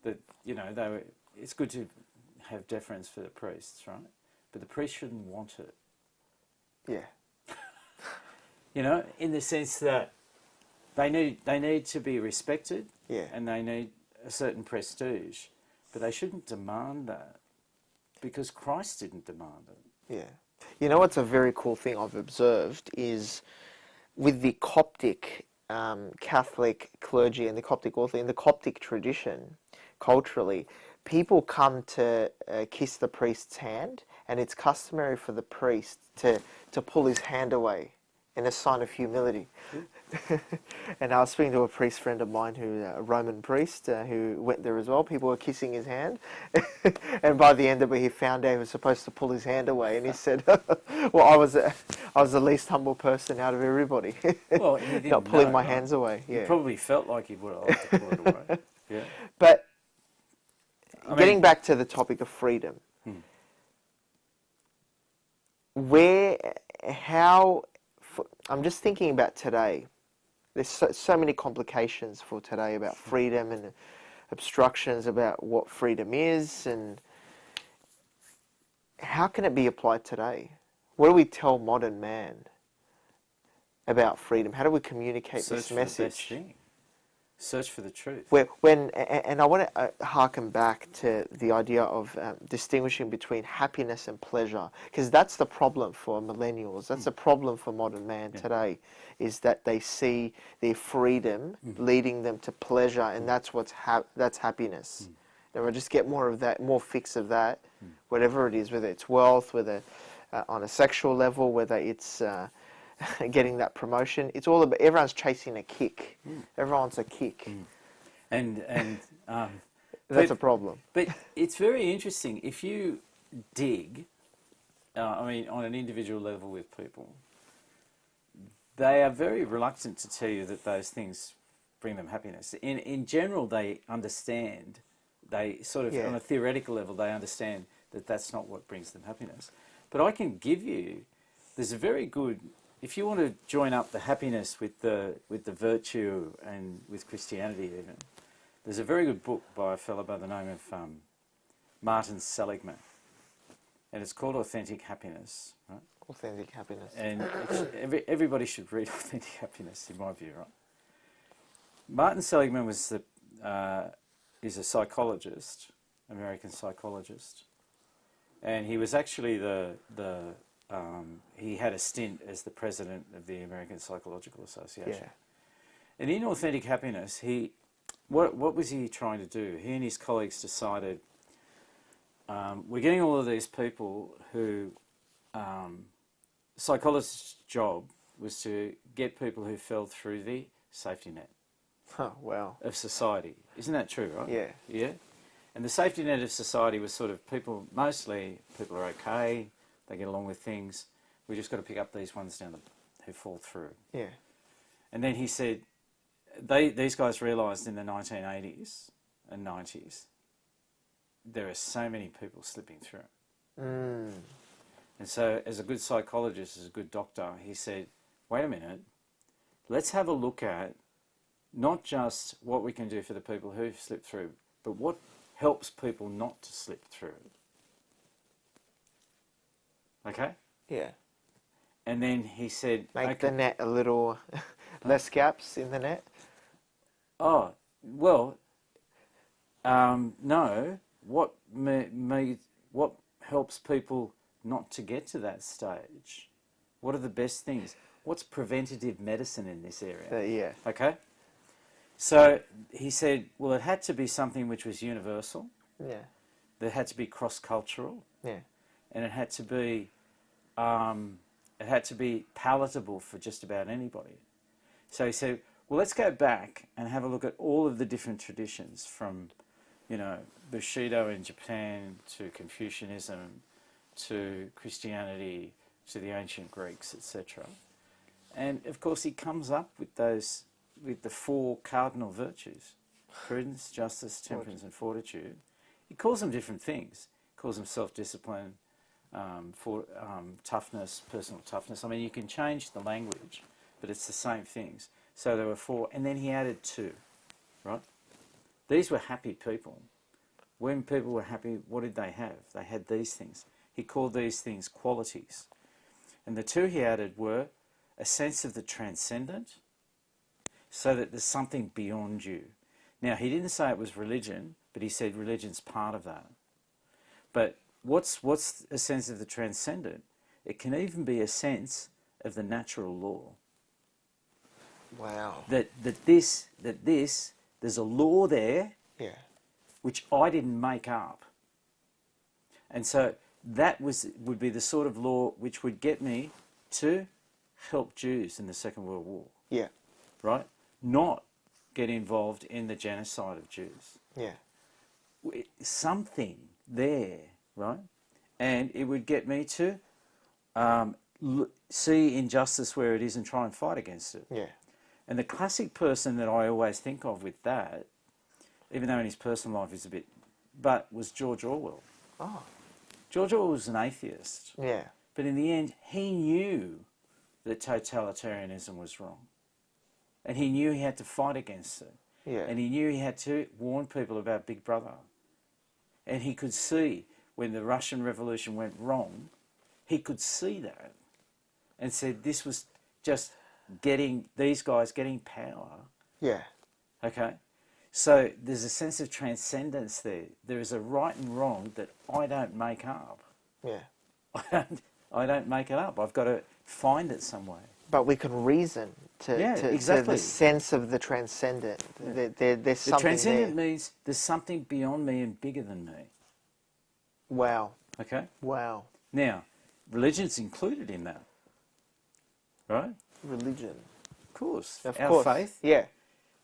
That, you know, it's good to have deference for the priests, right? But the priests shouldn't want it. Yeah. You know, in the sense that they need to be respected, and they need a certain prestige, but they shouldn't demand that because Christ didn't demand it. Yeah. You know what's a very cool thing I've observed is with the Coptic Catholic clergy and the Coptic author, in the Coptic tradition, culturally, people come to kiss the priest's hand, and it's customary for the priest to pull his hand away in a sign of humility. And I was speaking to a priest friend of mine, a Roman priest, who went there as well. People were kissing his hand, and by the end of it, he found out he was supposed to pull his hand away, and he said, "Well, I was the least humble person out of everybody, well, not pulling my hands away." Yeah, he probably felt like he would have liked to pull it away. Yeah, but getting back to the topic of freedom, I'm just thinking about today. There's so many complications for today about freedom and obstructions about what freedom is, and how can it be applied today? What do we tell modern man about freedom? How do we communicate this message? Search for the truth. And I want to harken back to the idea of distinguishing between happiness and pleasure, because that's the problem for millennials. That's the problem for modern man today, is that they see their freedom leading them to pleasure, and that's that's happiness. And we just get more of that, more fix of that, whatever it is, whether it's wealth, whether on a sexual level, whether it's getting that promotion. It's all about, everyone's chasing a kick. Everyone wants a kick. And that's a problem. But it's very interesting. If you dig, on an individual level with people, they are very reluctant to tell you that those things bring them happiness. In general, they understand. They sort of, on a theoretical level, they understand that that's not what brings them happiness. But I can give you, there's a very good... If you want to join up the happiness with the virtue and with Christianity even, there's a very good book by a fellow by the name of Martin Seligman, and it's called Authentic Happiness. Right? Authentic Happiness. And everybody should read Authentic Happiness, in my view. Right? Martin Seligman is a psychologist, American psychologist, and he was actually he had a stint as the president of the American Psychological Association. Yeah. And in Authentic Happiness, what was he trying to do? He and his colleagues decided, we're getting all of these people who, psychologist's job was to get people who fell through the safety net of society. Isn't that true, right? Yeah. Yeah? And the safety net of society was sort of mostly people are okay, they get along with things. We just got to pick up these ones who fall through. Yeah. And then he said, these guys realised in the 1980s and 90s, there are so many people slipping through. Mm. And so as a good psychologist, as a good doctor, he said, wait a minute, let's have a look at not just what we can do for the people who've slipped through, but what helps people not to slip through. Okay? Yeah. And then he said... Make the net a little less gaps in the net? Oh, well, no. What helps people not to get to that stage? What are the best things? What's preventative medicine in this area? Yeah. Okay? So he said, well, it had to be something which was universal. Yeah. It had to be cross-cultural. Yeah. And it had to be palatable for just about anybody. So he said, well, let's go back and have a look at all of the different traditions from, Bushido in Japan to Confucianism to Christianity to the ancient Greeks, etc. And of course, he comes up with the 4 cardinal virtues: prudence, justice, temperance, and fortitude. He calls them different things. He calls them self-discipline, toughness, personal toughness. I mean, you can change the language, but it's the same things. So there were 4, and then he added 2, right? These were happy people. When people were happy, what did they have? They had these things. He called these things qualities. And the 2 he added were a sense of the transcendent, so that there's something beyond you. Now, he didn't say it was religion, but he said religion's part of that. But what's a sense of the transcendent? It can even be a sense of the natural law. Wow. That there's a law there, Yeah. which I didn't make up. And so that would be the sort of law which would get me to help Jews in the Second World War. Yeah. Right? Not get involved in the genocide of Jews. Yeah. Something there, right? And it would get me to see injustice where it is and try and fight against it. Yeah. And the classic person that I always think of with that, even though in his personal life is a bit, but was George Orwell. Oh. George Orwell was an atheist. Yeah. But in the end, he knew that totalitarianism was wrong. And he knew he had to fight against it. Yeah. And he knew he had to warn people about Big Brother. And he could see when the Russian Revolution went wrong, he could see that and said this was just these guys getting power. Yeah. Okay? So there's a sense of transcendence there. There is a right and wrong that I don't make up. Yeah. I don't make it up. I've got to find it somewhere. But we can reason to exactly. the sense of the transcendent. Yeah. There's something transcendent there. means there's something beyond me and bigger than me. Wow. Okay? Wow. Now, religion's included in that. Right? Religion. Of course. Of Our course. faith. Yeah.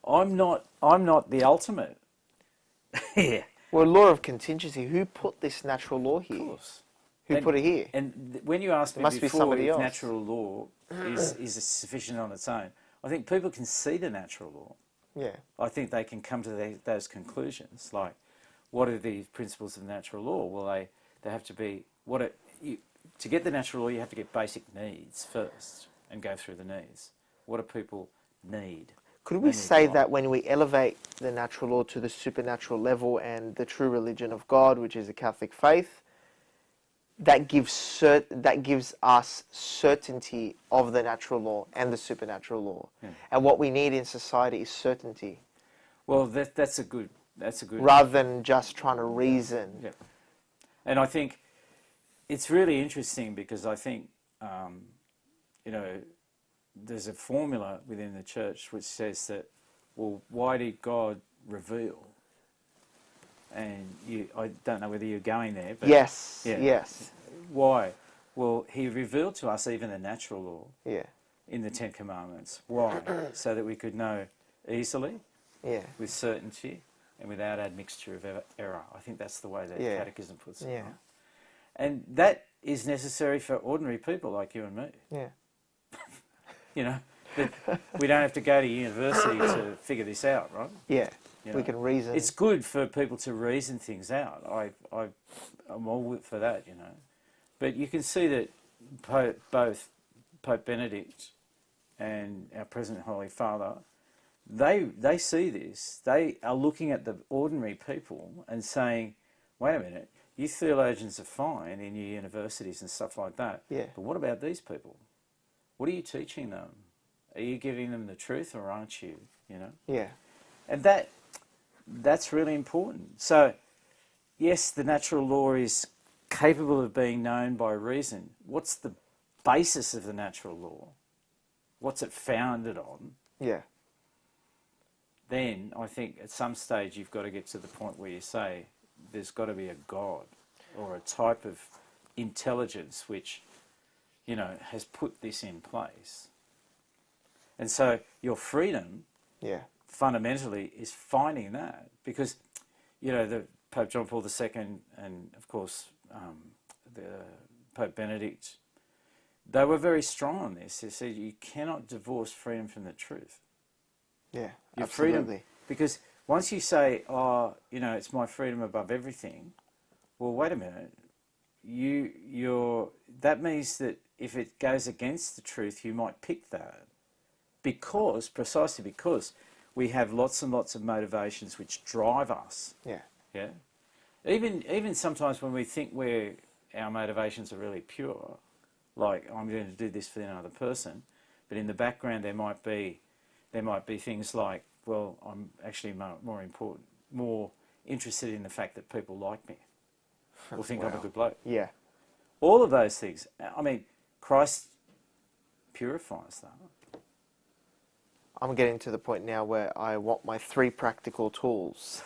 I'm not the ultimate. Yeah. Well, law of contingency. Who put this natural law here? Of course. Who put it here? And when you asked me must be before somebody if else. natural law is sufficient on its own, I think people can see the natural law. Yeah. I think they can come to those conclusions. Like, what are the principles of natural law? Well, they have to be... to get the natural law, you have to get basic needs first and go through the needs. What do people need? Could we say that when we elevate the natural law to the supernatural level and the true religion of God, which is the Catholic faith, that gives us certainty of the natural law and the supernatural law? Yeah. And what we need in society is certainty. Well, that's a good... Rather than just trying to reason. Yeah. And I think it's really interesting because I think, there's a formula within the church which says that, well, why did God reveal? And I don't know whether you're going there, but... Yes, yeah. yes. Why? Well, he revealed to us even the natural law Yeah. in the Ten Commandments. Why? So that we could know easily, Yeah. with certainty, and without admixture of error. I think that's the way the Yeah. Catechism puts it. Yeah. Right? And that is necessary for ordinary people like you and me. Yeah. That we don't have to go to university to figure this out, right? Yeah. You We know? can reason. It's good for people to reason things out. I'm all for that, you know. But you can see that both Pope Benedict and our present Holy Father, they see this. They are looking at the ordinary people and saying, wait a minute, you theologians are fine in your universities and stuff like that. Yeah. But what about these people? What are you teaching them? Are you giving them the truth or aren't you? You know? Yeah. And that's really important. So, yes, the natural law is capable of being known by reason. What's the basis of the natural law? What's it founded on? Yeah. Then I think at some stage you've got to get to the point where you say there's got to be a God or a type of intelligence which, you know, has put this in place. And so your freedom, Yeah. fundamentally, is finding that, because, you know, the Pope John Paul II and of course the Pope Benedict, they were very strong on this. They said you cannot divorce freedom from the truth. Yeah. Your Absolutely. freedom, because once you say, oh, you know, it's my freedom above everything, well, wait a minute, that means that if it goes against the truth, you might pick that, precisely because we have lots and lots of motivations which drive us. Yeah. Yeah. Even sometimes when we think our motivations are really pure, like I'm going to do this for another person, but in the background there might be things like, well, I'm actually more interested in the fact that people like me or think I'm a good bloke. Yeah. All of those things. I mean, Christ purifies that. I'm getting to the point now where I want my 3 practical tools.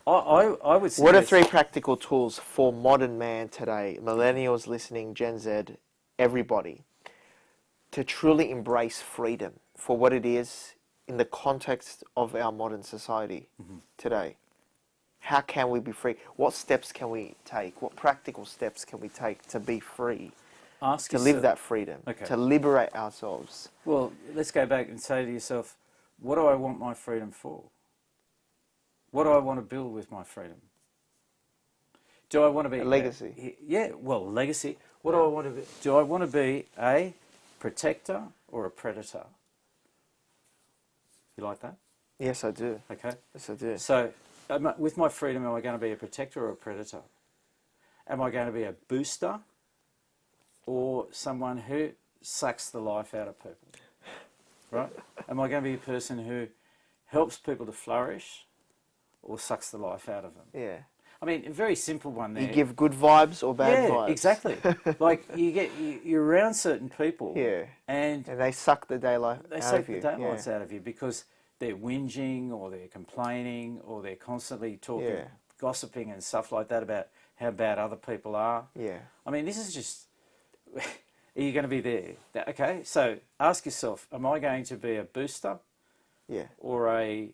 I would say What are 3 practical tools for modern man today, millennials listening, Gen Z, everybody, to truly embrace freedom for what it is in the context of our modern society today? How can we be free? What steps can we take? What practical steps can we take to be free? To live that freedom, to liberate ourselves. Well, let's go back and say to yourself, what do I want my freedom for? What do I want to build with my freedom? Do I want to be... A legacy. Legacy. What do I want to be? Do I want to be a protector or a predator? You like that? Yes, I do. Okay. Yes, I do. So, with my freedom, am I going to be a protector or a predator? Am I going to be a booster or someone who sucks the life out of people? Right? Am I going to be a person who helps people to flourish or sucks the life out of them? Yeah. I mean, a very simple one there. You give good vibes or bad vibes. Yeah, exactly. Like you're around certain people, Yeah. and they suck the daylight out of you. They suck the daylights out of you because they're whinging or they're complaining or they're constantly talking, gossiping and stuff like that about how bad other people are. Yeah. I mean, this is just... Are you going to be there? Okay, so ask yourself, am I going to be a booster? Yeah. Or a...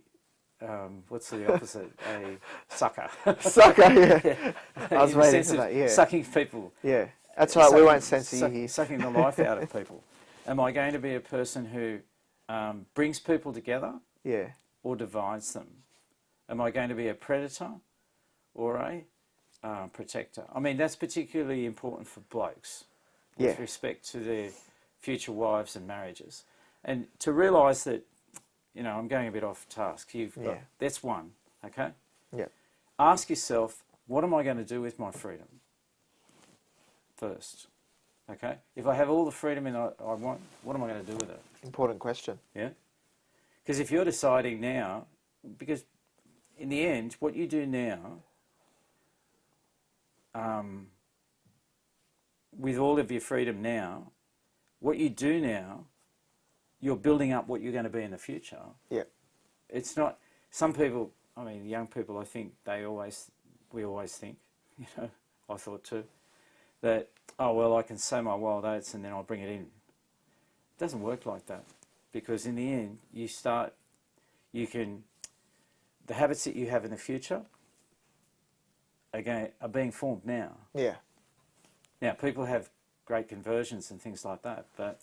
what's the opposite? A sucker. Sucker, yeah. I was waiting for that, yeah. Sucking people. Yeah. That's right, we won't censor you here. Sucking the life out of people. Am I going to be a person who brings people together? Yeah. Or divides them? Am I going to be a predator or a protector? I mean, that's particularly important for blokes with respect to their future wives and marriages. And to realise that, you know, I'm going a bit off task. That's one, okay? Yeah. Ask yourself, what am I going to do with my freedom first? Okay? If I have all the freedom I want, what am I going to do with it? Important question. Yeah? Because if you're deciding now, because in the end, what you do now, with all of your freedom now, what you do now, you're building up what you're going to be in the future. Yeah. It's not... Some people, I mean, young people, I think, we always think, you know, I thought too, that, oh, well, I can sow my wild oats and then I'll bring it in. It doesn't work like that. Because in the end, the habits that you have in the future, again, are being formed now. Yeah. Now, people have great conversions and things like that, but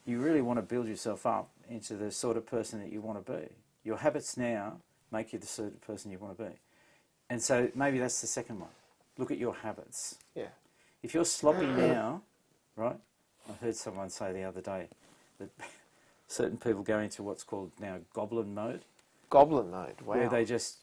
you really want to build yourself up into the sort of person that you want to be. Your habits now make you the sort of person you want to be. And so maybe that's the second one. Look at your habits. Yeah. If you're sloppy now, right? I heard someone say the other day that certain people go into what's called now goblin mode. Goblin mode, wow. Where they just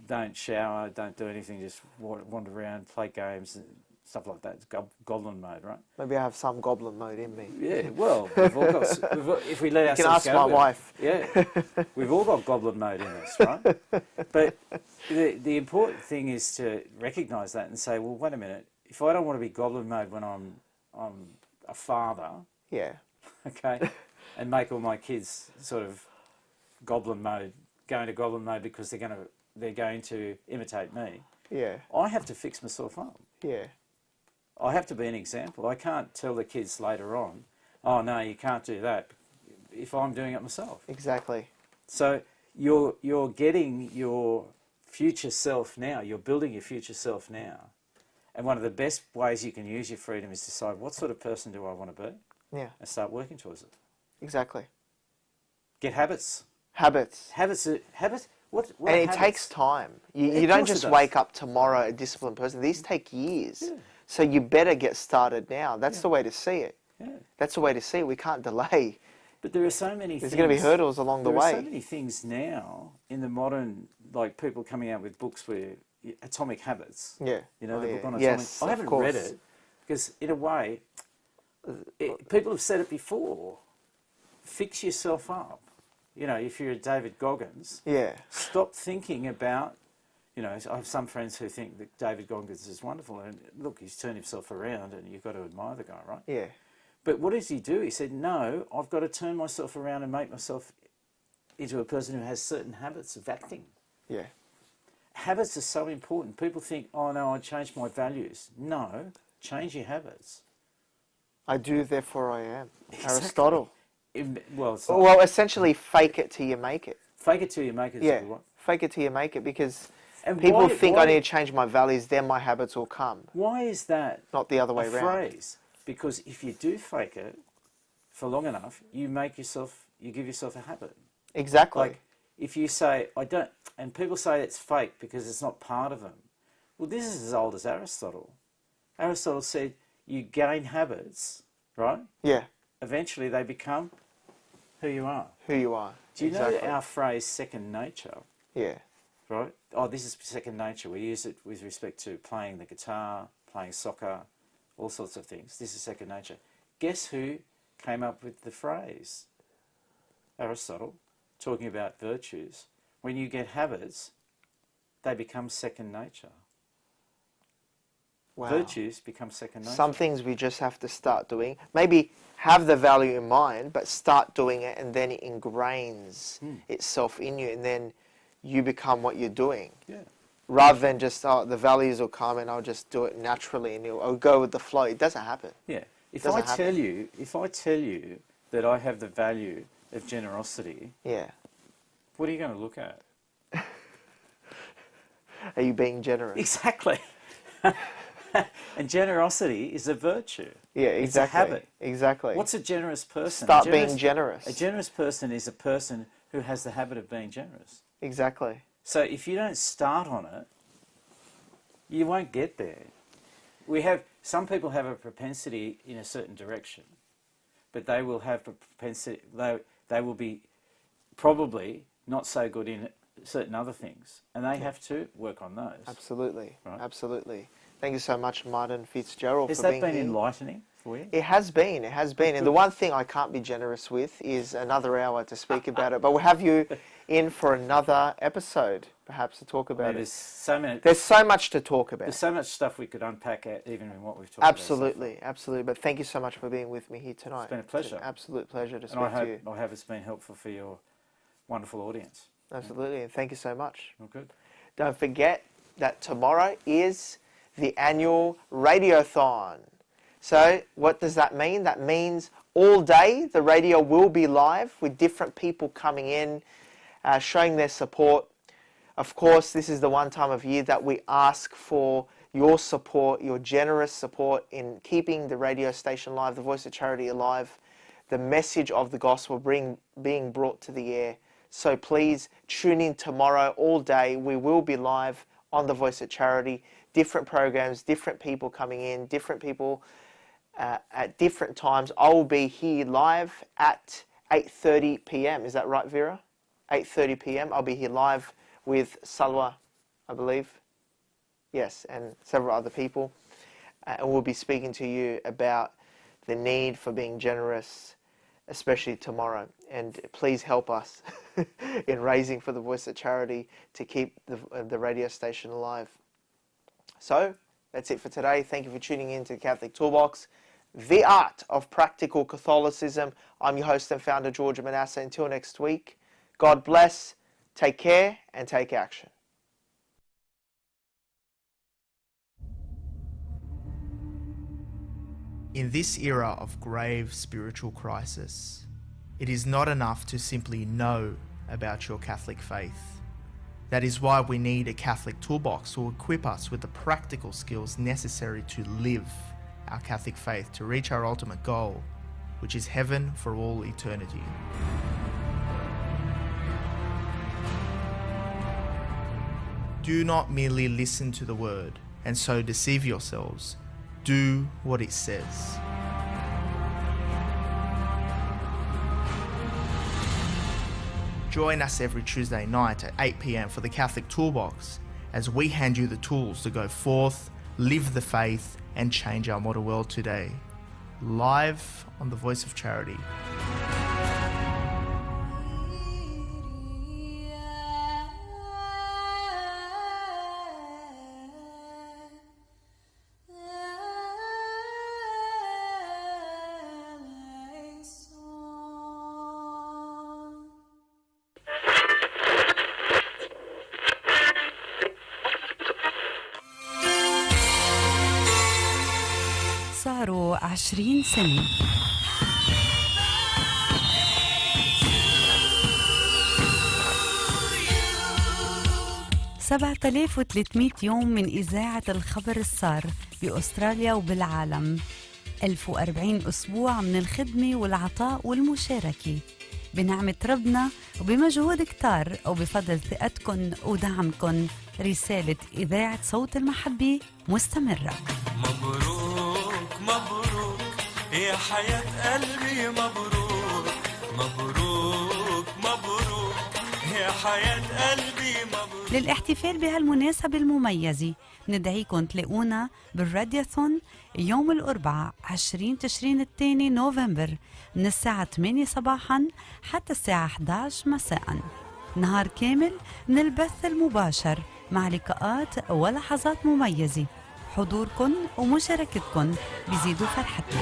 don't shower, don't do anything, just wander around, play games, and stuff like that. It's goblin mode, right? Maybe I have some goblin mode in me. Yeah, well, if we let ourselves go, you can ask my wife. Yeah, we've all got goblin mode in us, right? But the important thing is to recognise that and say, well, wait a minute. If I don't want to be goblin mode when I'm a father, yeah, okay, and make all my kids sort of goblin mode, go into goblin mode because they're going to imitate me. Yeah. I have to fix myself up. Yeah. I have to be an example. I can't tell the kids later on, oh no, you can't do that, if I'm doing it myself. Exactly. So you're getting your future self now. You're building your future self now. And one of the best ways you can use your freedom is decide what sort of person do I want to be. Yeah. And start working towards it. Exactly. Get habits. Habits. Habits. What and it habits? takes time. You don't just wake up tomorrow a disciplined person. These take years. Yeah. So you better get started now. That's the way to see it. Yeah. That's the way to see it. We can't delay. But there are so many There's things. going to be hurdles along the way. There are so many things now in the modern, like people coming out with books where Atomic Habits. Yeah. You know, the book on Atomic. Yes, I haven't read it because, in a way, people have said it before. Fix yourself up. You know, if you're David Goggins, stop thinking about, you know, I have some friends who think that David Goggins is wonderful, and look, he's turned himself around, and you've got to admire the guy, right? Yeah. But what does he do? He said, no, I've got to turn myself around and make myself into a person who has certain habits of acting. Yeah. Habits are so important. People think, oh no, I changed my values. No, change your habits. I do, therefore I am. Exactly. Aristotle. Well, essentially, fake it till you make it. Fake it till you make it. Yeah, what? fake it till you make it, because and people think I need to change my values, then my habits will come. Why is that? Not the other way around. Phrase? Because if you do fake it for long enough, you give yourself a habit. Exactly. Like if you say I don't, and people say it's fake because it's not part of them. Well, this is as old as Aristotle. Aristotle said you gain habits, right? Yeah. Eventually, they become who you are. Who you are. Do you know our phrase second nature? Yeah. Right? Oh, this is second nature. We use it with respect to playing the guitar, playing soccer, all sorts of things. This is second nature. Guess who came up with the phrase? Aristotle, talking about virtues. When you get habits, they become second nature. Wow. Virtues become second nature. Some things we just have to start doing. Maybe have the value in mind, but start doing it, and then it ingrains itself in you, and then you become what you're doing. Yeah. Rather than just, the values will come and I'll just do it naturally and I'll go with the flow. It doesn't happen. Yeah. If I tell you that I have the value of generosity, what are you going to look at? Are you being generous? Exactly. And generosity is a virtue. Yeah, exactly. It's a habit. Exactly. What's a generous person? Start being generous. A generous person is a person who has the habit of being generous. Exactly. So if you don't start on it, you won't get there. Some people have a propensity in a certain direction, but they will have a propensity. They will be probably not so good in certain other things, and they have to work on those. Absolutely. Right? Absolutely. Thank you so much, Martin Fitzgerald, Has for that being been here. enlightening for you? It has been. It has been. And the one thing I can't be generous with is another hour to speak about it. But we'll have you in for another episode, perhaps, to talk about it. There's so much to talk about. There's so much stuff we could unpack even in what we've talked about. Absolutely. Absolutely. But thank you so much for being with me here tonight. It's been a pleasure. It's an absolute pleasure to speak to you. I hope it's been helpful for your wonderful audience. Absolutely. And thank you so much. Well, good. Don't forget that tomorrow is the annual Radiothon. So what does that mean? That means all day the radio will be live with different people coming in, showing their support. Of course, this is the one time of year that we ask for your support, your generous support in keeping the radio station live, the Voice of Charity alive, the message of the gospel being brought to the air. So please tune in tomorrow all day. We will be live on The Voice of Charity. Different programs, different people coming in, different people at different times. I will be here live at 8:30 p.m. Is that right, Vera? 8:30 p.m. I'll be here live with Salwa, I believe. Yes, and several other people. And we'll be speaking to you about the need for being generous, especially tomorrow. And please help us in raising for the Voice of Charity to keep the radio station alive. So, that's it for today. Thank you for tuning in to Catholic Toolbox, the art of practical Catholicism. I'm your host and founder, George Manassa. Until next week, God bless, take care, and take action. In this era of grave spiritual crisis, it is not enough to simply know about your Catholic faith. That is why we need a Catholic toolbox to equip us with the practical skills necessary to live our Catholic faith to reach our ultimate goal, which is heaven for all eternity. Do not merely listen to the word and so deceive yourselves. Do what it says. Join us every Tuesday night at 8 p.m. for the Catholic Toolbox as we hand you the tools to go forth, live the faith, and change our modern world today. Live on The Voice of Charity. صاروا 20 سنة. سبعة آلاف وثلاثمئة يوم من إذاعة الخبر السار بأستراليا وبالعالم. 1040 أسبوع من الخدمة والعطاء والمشاركة. بنعمة ربنا وبمجهود كتار وبفضل ثقتكن ودعمكن رسالة إذاعة صوت المحبة مستمرة. مبروك مبروك يا حياة قلبي، مبروك مبروك مبروك يا حياة قلبي مبروك. للاحتفال بهالمناسبة المميزة ندعيكم تلاقونا بالراديوثون يوم الأربعاء 20 تشرين الثاني نوفمبر من الساعة 8 صباحا حتى الساعة 11 مساء، نهار كامل من البث المباشر مع لقاءات ولحظات مميزة. حضوركن ومشاركتكن بيزيدوا فرحتنا.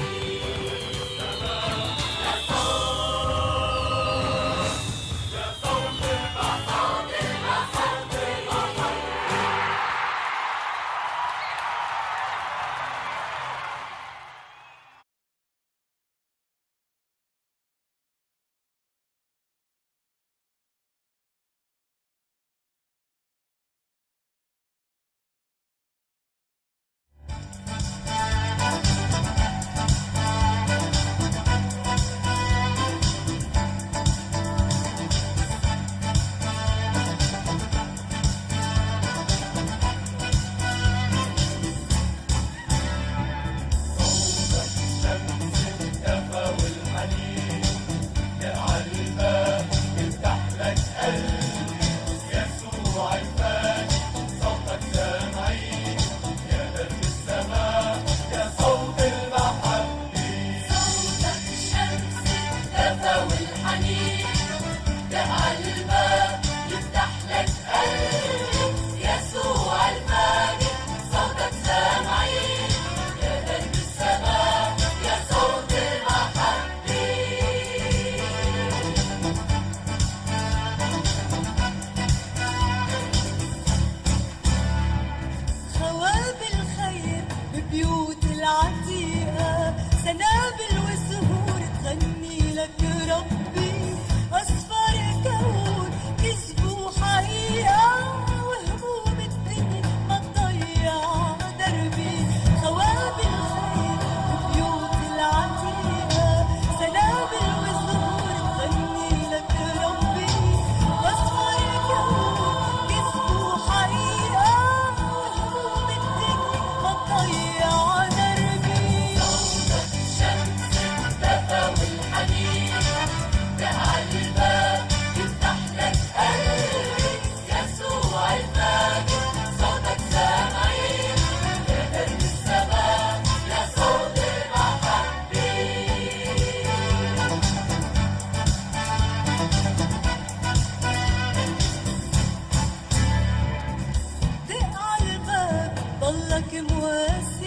حاكم واسع